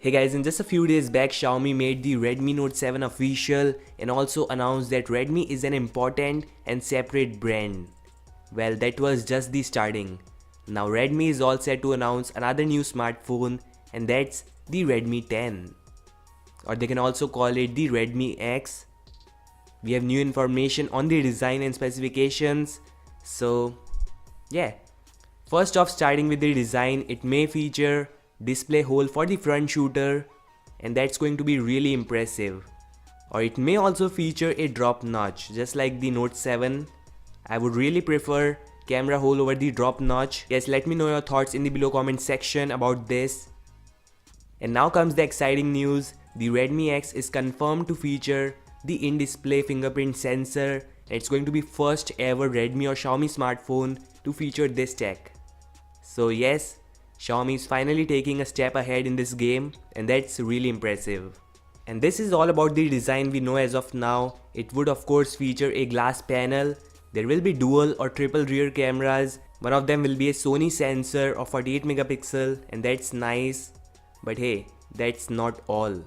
Hey guys, in just a few days back, Xiaomi made the Redmi Note 7 official and also announced that Redmi is an important and separate brand. Well, that was just the starting. Now Redmi is all set to announce another new smartphone, and that's the Redmi 10. Or they can also call it the Redmi X. We have new information on the design and specifications. So yeah, first off, starting with the design, it may feature display hole for the front shooter, and that's going to be really impressive. Or it may also feature a drop notch just like the Note 7. I would really prefer camera hole over the drop notch. Yes, let me know your thoughts in the below comment section about this. And now comes the exciting news. The Redmi X is confirmed to feature the in-display fingerprint sensor, and it's going to be first ever Redmi or Xiaomi smartphone to feature this tech. So yes, Xiaomi is finally taking a step ahead in this game, and that's really impressive. And this is all about the design we know as of now. It would of course feature a glass panel. There will be dual or triple rear cameras. One of them will be a Sony sensor of 48 megapixel, and that's nice. But hey, that's not all.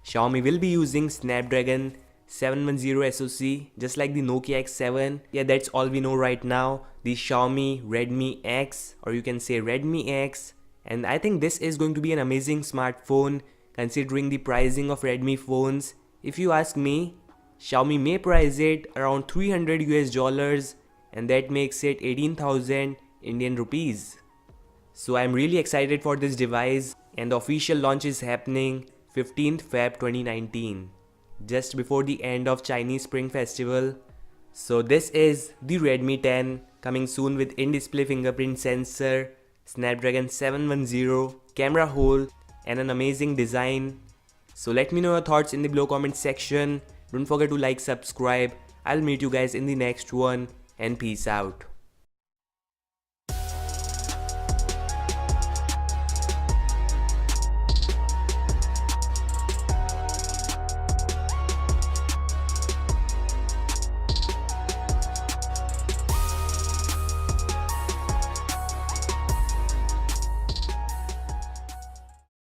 Xiaomi will be using Snapdragon 710 SoC just like the Nokia X7. Yeah, that's all we know right now. The Xiaomi Redmi X, or you can say Redmi X, and I think this is going to be an amazing smartphone considering the pricing of Redmi phones. If you ask me, Xiaomi may price it around $300 and that makes it 18,000 Indian rupees. So I'm really excited for this device, and the official launch is happening 15th Feb 2019. Just before the end of Chinese Spring Festival. So this is the Redmi 10 coming soon with in-display fingerprint sensor, Snapdragon 710, camera hole, and an amazing design. So let me know your thoughts in the below comment section. Don't forget to like, subscribe. I'll meet you guys in the next one, and peace out.